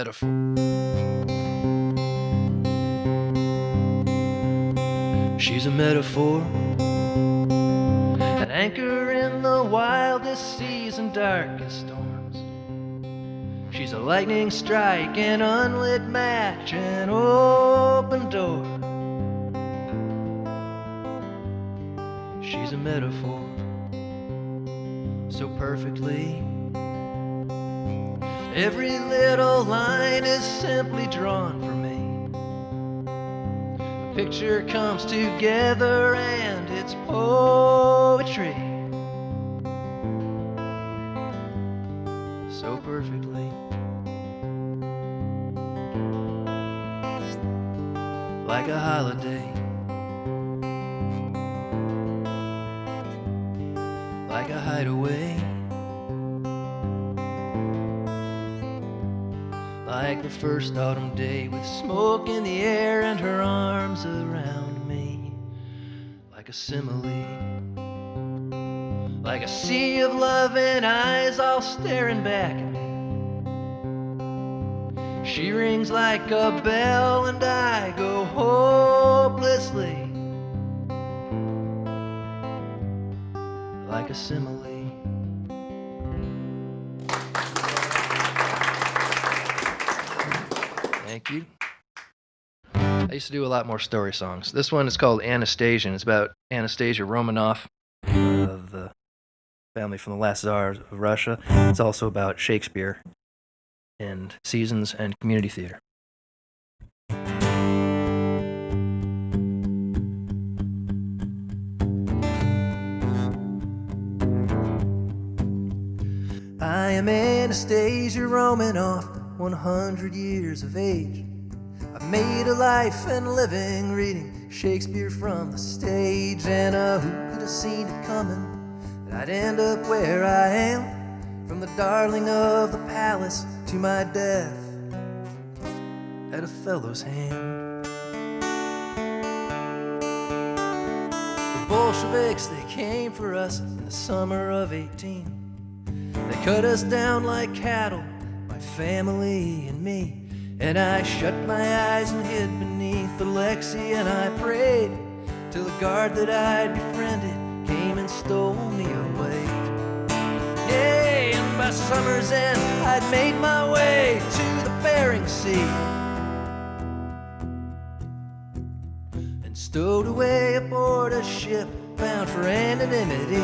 metaphor. She's a metaphor, an anchor in the wildest seas and darkest storms. She's a lightning strike, an unlit match, an open door. She's a metaphor, so perfectly. Every little line is simply drawn for me. A picture comes together and it's poetry, so perfectly. Like a holiday, like a hideaway, like the first autumn day with smoke in the air and her arms around me. Like a simile, like a sea of love and eyes all staring back at me. She rings like a bell and I go hopelessly. Like a simile. Thank you. I used to do a lot more story songs. This one is called Anastasia, and it's about Anastasia Romanov, the family from the last Tsar of Russia. It's also about Shakespeare and seasons and community theater. I am Anastasia Romanoff, 100 years of age. I've made a life and living reading Shakespeare from the stage. And who could have seen it coming, that I'd end up where I am? From the darling of the palace to my death at a fellow's hand. The Bolsheviks, they came for us in the summer of 18. They cut us down like cattle, my family and me. And I shut my eyes and hid beneath the Lexi, and I prayed till the guard that I'd befriended came and stole me away. Yeah, and by summer's end I'd made my way to the Bering Sea and stowed away aboard a ship bound for anonymity.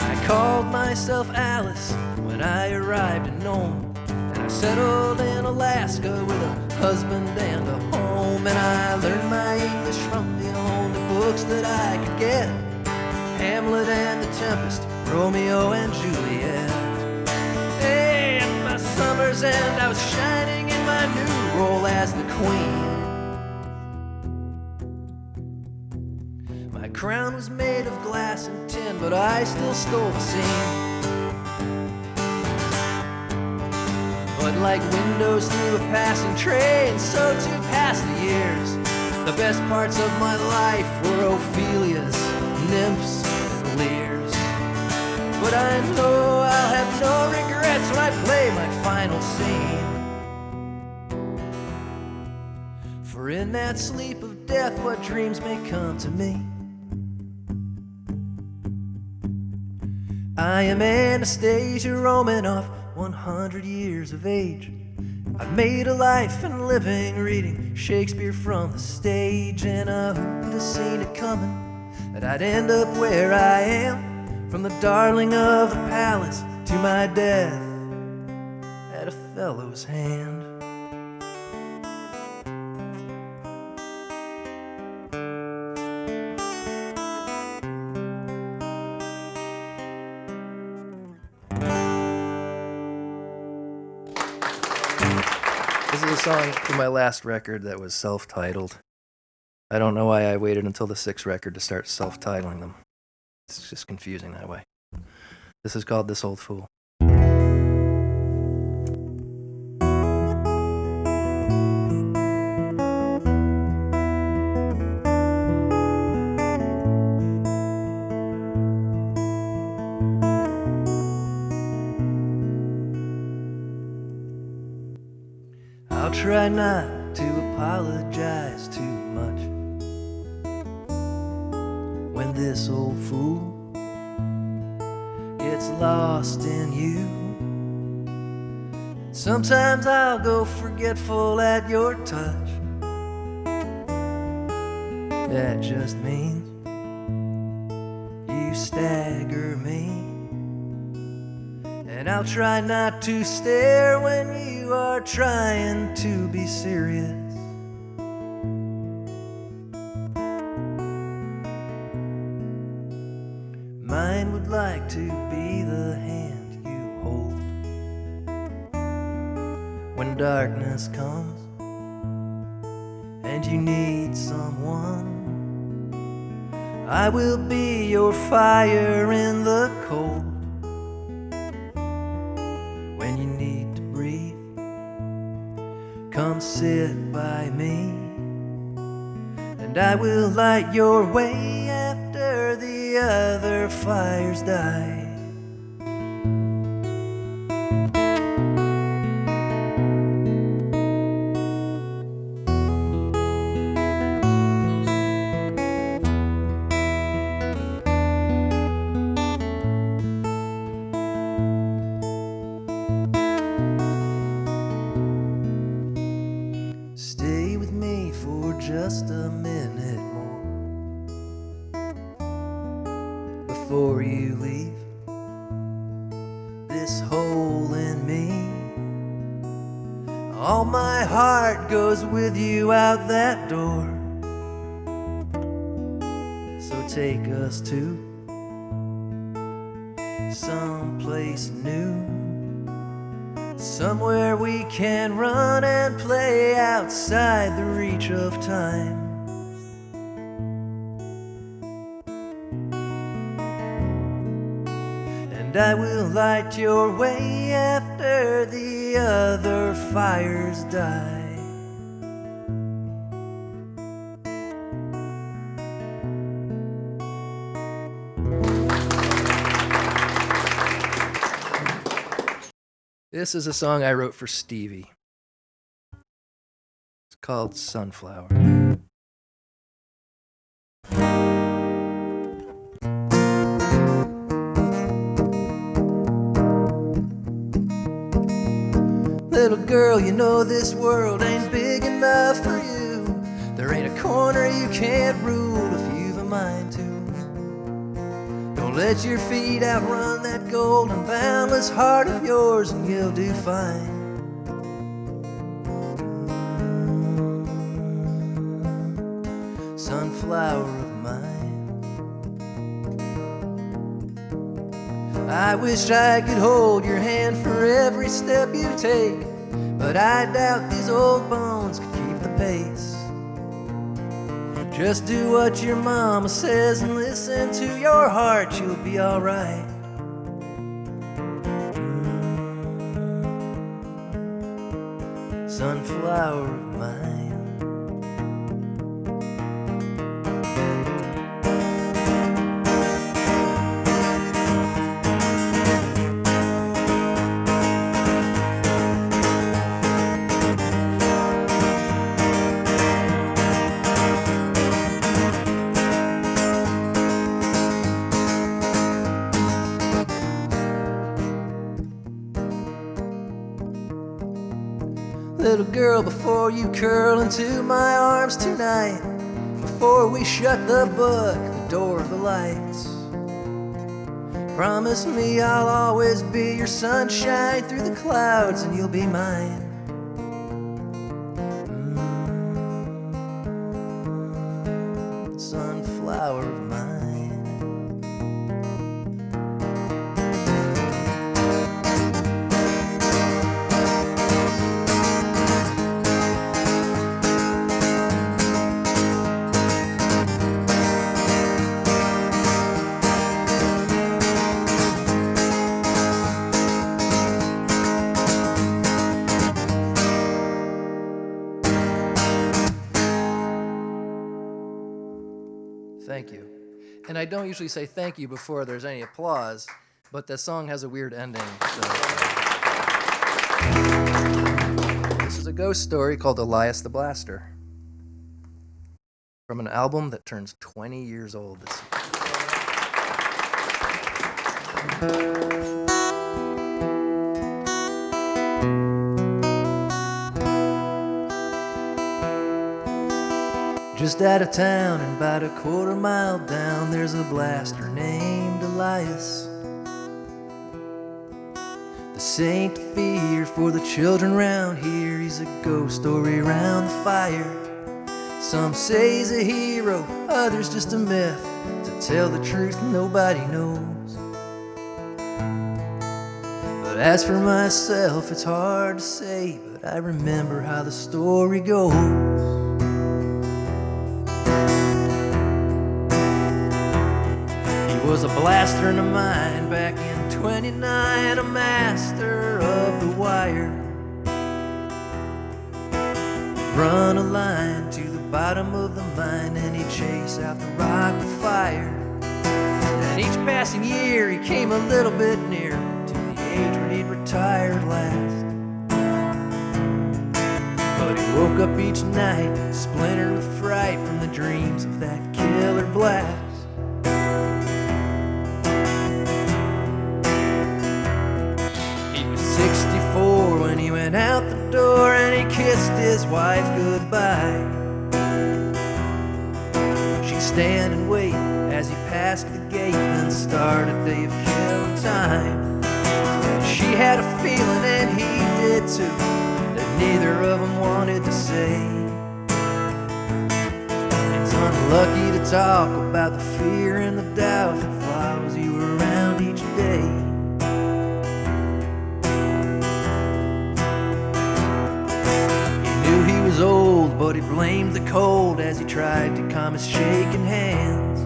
I called myself Alice when I arrived in Nome, and I settled in Alaska with a husband and a home. And I learned my English from the only books that I could get, Hamlet and The Tempest, Romeo and Juliet. Hey, at my summer's end I was shining in my new role as the queen. My crown was made of glass and tin, but I still stole the scene. But like windows through a passing train, so too passed the years. The best parts of my life were Ophelia's, nymphs, and Lears. But I know I'll have no regrets when I play my final scene. For in that sleep of death, what dreams may come to me. I am Anastasia Romanoff, 100 years of age. I've made a life and living reading Shakespeare from the stage. And who could have seen it coming, that I'd end up where I am? From the darling of the palace to my death at a fellow's hand. This is a song from my last record that was self-titled. I don't know why I waited until the sixth record to start self-titling them. It's just confusing that way. This is called This Old Fool. try not to apologize too much when this old fool gets lost in you. Sometimes I'll go forgetful at your touch. That just means you stagger me. And I'll try not to stare when you are trying to be serious. Mine would like to be the hand you hold when darkness comes and you need someone. I will be your fire in the cold. When you need to breathe, come sit by me, and I will light your way after the other fires die. Stay with me for just a minute more before you leave this hole in me. All my heart goes with you out that door. So take us to someplace new, somewhere we can run and play outside the reach of time. And I will light your way after the other fires die. This is a song I wrote for Stevie. It's called Sunflower. Little girl, you know this world ain't big enough for you. There ain't a corner you can't rule if you've a mind to. Don't let your feet outrun that golden boundless heart of yours, and you'll do fine. Sunflower of mine, I wish I could hold your hand for every step you take, but I doubt these old bones could keep the pace. Just do what your mama says and listen to your heart, you'll be alright. Sunflower of mine. Little girl, before you curl into my arms tonight, before we shut the book, the door of the lights, promise me I'll always be your sunshine through the clouds, and you'll be mine. Sunflower of mine. Thank you. And I don't usually say thank you before there's any applause, but the song has a weird ending. So This is a ghost story called Elias the Blaster from an album that turns 20 years old this year. Just out of town and about a quarter mile down, there's a blaster named Elias, the saint to fear for the children round here. He's a ghost story round the fire. Some say he's a hero, others just a myth. To tell the truth, nobody knows. But as for myself, it's hard to say, but I remember how the story goes. He was a blaster in the mine back in 29, a master of the wire. Run a line to the bottom of the mine and he'd chase out the rock with fire. And each passing year he came a little bit nearer to the age when he'd retired last. But he woke up each night splintered with fright from the dreams of that killer blast. He was 64 when he went out the door and he kissed his wife goodbye. She'd stand and wait as he passed the gate, then start a day of killing time. She had a feeling, and he did too, that neither of them wanted to say. It's unlucky to talk about the fear and the doubt that follows you around each day. He was old, but he blamed the cold as he tried to calm his shaking hands.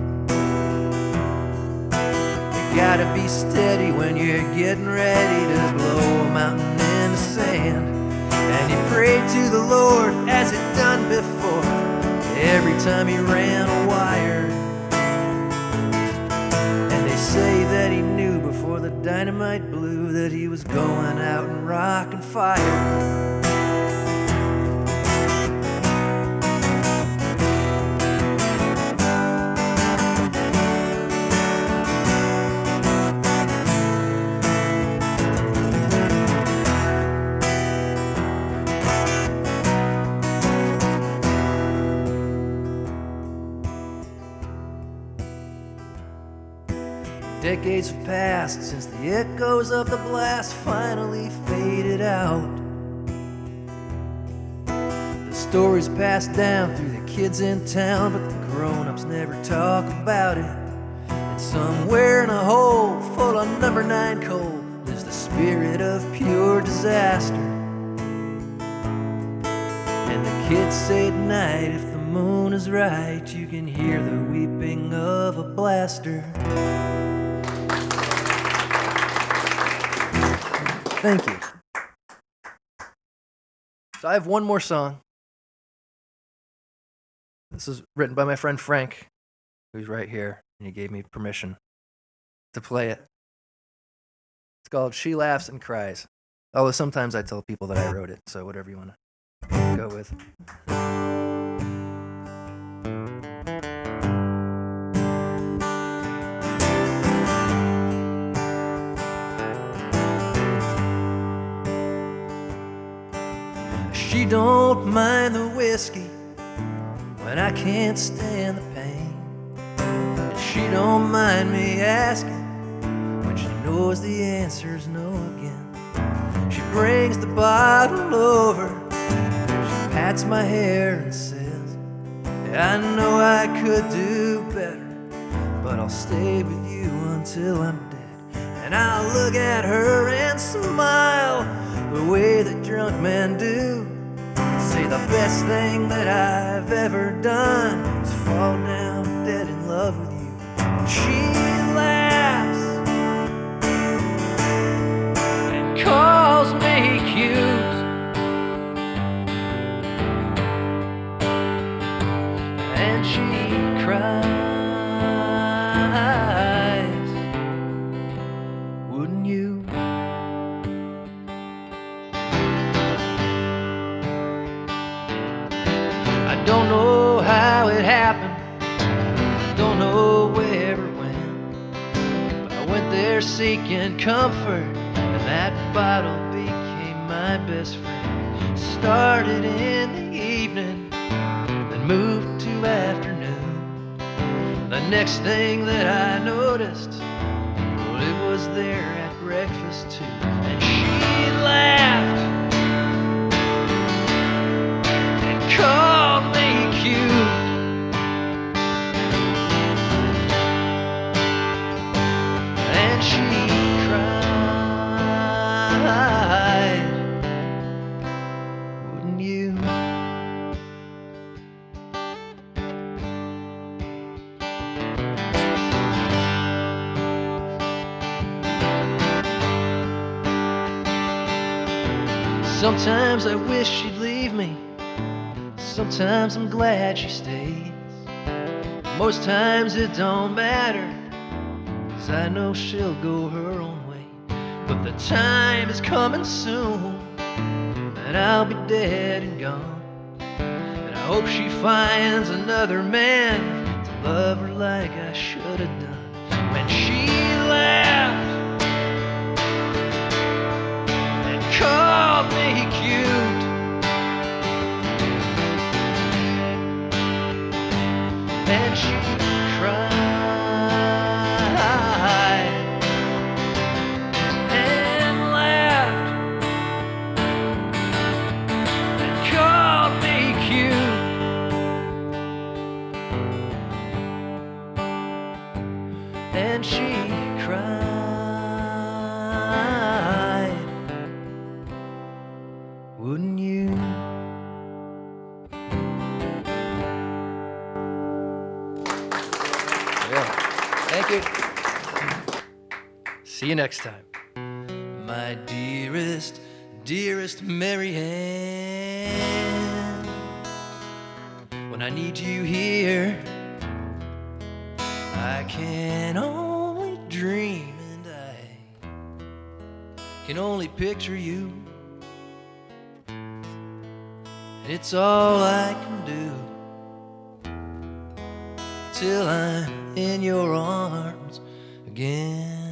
You gotta be steady when you're getting ready to blow a mountain into sand. And he prayed to the Lord as he'd done before, every time he ran a wire. And they say that he knew before the dynamite blew that he was going out and rocking fire. Decades have passed since the echoes of the blast finally faded out. The stories passed down through the kids in town, but the grown-ups never talk about it. And somewhere in a hole full of number 9 coal lives the spirit of pure disaster. And the kids say at night, if the moon is right, you can hear the weeping of a blaster. Thank you. So I have one more song. This is written by my friend Frank, who's right here, and he gave me permission to play it. It's called She Laughs and Cries. Although sometimes I tell people that I wrote it, so whatever you want to go with. She don't mind the whiskey when I can't stand the pain. And she don't mind me asking when she knows the answer's no again. She brings the bottle over, she pats my hair and says, I know I could do better, but I'll stay with you until I'm dead. And I'll look at her and smile the way that drunk men do. Say the best thing that I've ever done is fall down dead in love with you. And she laughs and calls me cute, and she cries, wouldn't you? there seeking comfort, and that bottle became my best friend. Started in the evening, then moved to afternoon. The next thing that I noticed, well, it was there at breakfast too. And she laughed and called me cute. And she cried, wouldn't you? Sometimes I wish she'd leave me, sometimes I'm glad she stays. Most times it don't matter, 'cause I know she'll go her own way. But the time is coming soon, and I'll be dead and gone. And I hope she finds another man to love her like I should have done. When she laughed and called me cute, and she cried and laughed and called me cute, and she cried, wouldn't you? Yeah. Thank you. See you next time. My dearest, dearest Mary Ann, when I need you here, I can only dream, and I can only picture you. And it's all I can do till I'm in your arms again.